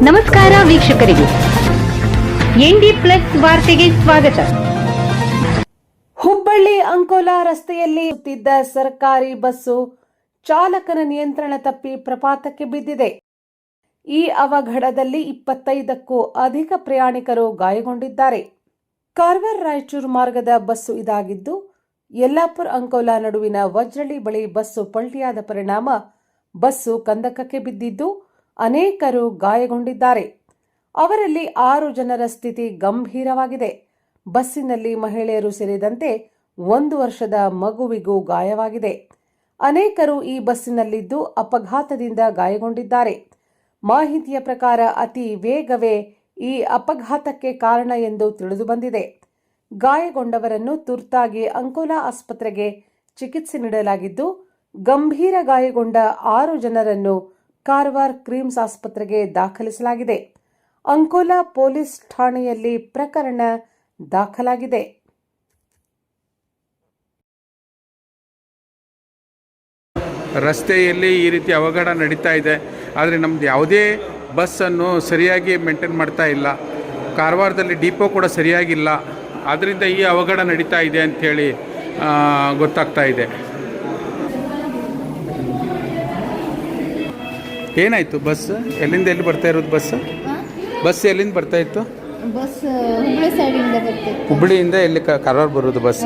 ನಮಸ್ಕಾರ ವೀಕ್ಷಕರಿಗೆ, ND plus ವಾರ್ತೆಗೆ ಸ್ವಾಗತ. ಹುಬ್ಬಳ್ಳಿ ಅಂಕೋಲಾ ರಸ್ತೆಯಲ್ಲಿ ಸುತ್ತಿದ್ದ ಸರ್ಕಾರಿ ಬಸ್ಸು ಚಾಲಕನ ನಿಯಂತ್ರಣ ತಪ್ಪಿ ಪ್ರಪಾತಕ್ಕೆ ಬಿದ್ದಿದೆ. ಈ ಅವಘಡದಲ್ಲಿ 25ಕ್ಕೂ ಅಧಿಕ ಪ್ರಯಾಣಿಕರು ಗಾಯಗೊಂಡಿದ್ದಾರೆ. ಕಾರವಾರ ರಾಯಚೂರು ಮಾರ್ಗದ ಬಸ್ಸು ಇದಾಗಿದ್ದು, ಯಲ್ಲಾಪುರ ಅಂಕೋಲಾ ನಡುವಿನ ವಜ್ರಳ್ಳಿ ಬಳಿ ಬಸ್ಸು ಪಲ್ಟಿಯಾದ ಪರಿಣಾಮ ಬಸ್ಸು ಕಂದಕಕ್ಕೆ ಬಿದ್ದಿದ್ದು ಅನೇಕರು ಗಾಯಗೊಂಡಿದ್ದಾರೆ. ಅವರಲ್ಲಿ 6 ಜನರ ಸ್ಥಿತಿ ಗಂಭೀರವಾಗಿದೆ. ಬಸ್ಸಿನಲ್ಲಿ ಮಹಿಳೆಯರು ಸೇರಿದಂತೆ 1 ವರ್ಷದ ಮಗುವಿಗೂ ಗಾಯವಾಗಿದೆ. ಅನೇಕರು ಈ ಬಸ್ಸಿನಲ್ಲಿದ್ದು ಅಪಘಾತದಿಂದ ಗಾಯಗೊಂಡಿದ್ದಾರೆ. ಮಾಹಿತಿಯ ಪ್ರಕಾರ ಅತಿ ವೇಗವೇ ಈ ಅಪಘಾತಕ್ಕೆ ಕಾರಣ ಎಂದು ತಿಳಿದುಬಂದಿದೆ. ಗಾಯಗೊಂಡವರನ್ನು ತುರ್ತಾಗಿ ಅಂಕೋಲಾ ಆಸ್ಪತ್ರೆಗೆ ಚಿಕಿತ್ಸೆ ನೀಡಲಾಗಿದ್ದು, ಗಂಭೀರ ಗಾಯಗೊಂಡ 6 ಜನರನ್ನು ಕಾರವಾರ ಕ್ರಿಮ್ಸ್ ಆಸ್ಪತ್ರೆಗೆ ದಾಖಲಿಸಲಾಗಿದೆ. ಅಂಕೋಲಾ ಪೊಲೀಸ್ ಠಾಣೆಯಲ್ಲಿ ಪ್ರಕರಣ ದಾಖಲಾಗಿದೆ. ರಸ್ತೆಯಲ್ಲಿ ಈ ರೀತಿ ಅವಘಡ ನಡೀತಾ ಇದೆ. ಆದರೆ ನಮ್ಮದು ಯಾವುದೇ ಬಸ್ಸನ್ನು ಸರಿಯಾಗಿ ಮೇಂಟೈನ್ ಮಾಡ್ತಾ ಇಲ್ಲ. ಕಾರವಾರದಲ್ಲಿ ಡಿಪೋ ಕೂಡ ಸರಿಯಾಗಿಲ್ಲ. ಆದ್ದರಿಂದ ಈ ಅವಘಡ ನಡೀತಾ ಇದೆ ಅಂಥೇಳಿ ಗೊತ್ತಾಗ್ತಾ ಇದೆ. ಏನಾಯಿತು? ಬಸ್ ಎಲ್ಲಿಂದ ಎಲ್ಲಿ ಬರ್ತಾ ಇರೋದು? ಬಸ್ ಎಲ್ಲಿಂದ ಬರ್ತಾ ಇತ್ತು? ಬಸ್ ಹುಬ್ಬಳ್ಳಿ ಸೈಡಿಂದ ಬರ್ತಿತ್ತು. ಹುಬ್ಬಳ್ಳಿಯಿಂದ ಎಲ್ಲಿ ಕಾರವಾರ ಬರೋದು ಬಸ್?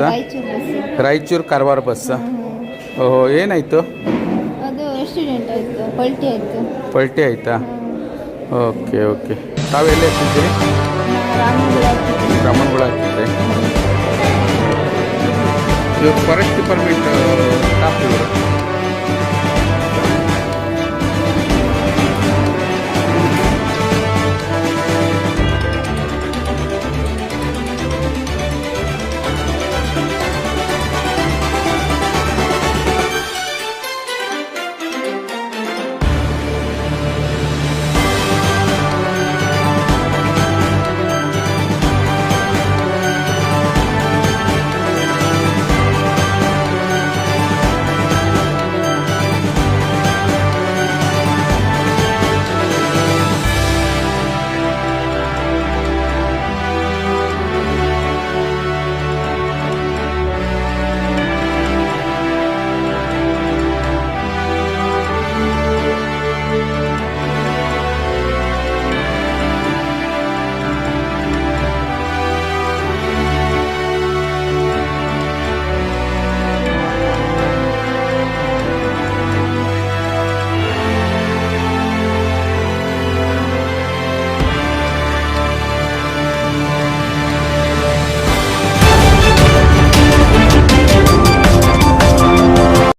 ರಾಯಚೂರು ಕಾರವಾರ ಬಸ್. ಓಹೋ, ಏನಾಯಿತು? ಅದು ಆಕ್ಸಿಡೆಂಟ್ ಆಯಿತು, ಪಲ್ಟಿ ಆಯಿತಾ? ಓಕೆ. ತಾವೆಲ್ಲ ಎತ್ತಿದ್ದೀರಿ? ರಾಮನಗುಳ ಆಗ್ತಿದ್ದೆ. ಇವಾಗ ಫಾರೆಸ್ಟ್ ಡಿಪಾರ್ಟ್ಮೆಂಟ್ ಸ್ಟಾಫ್ ಇವರು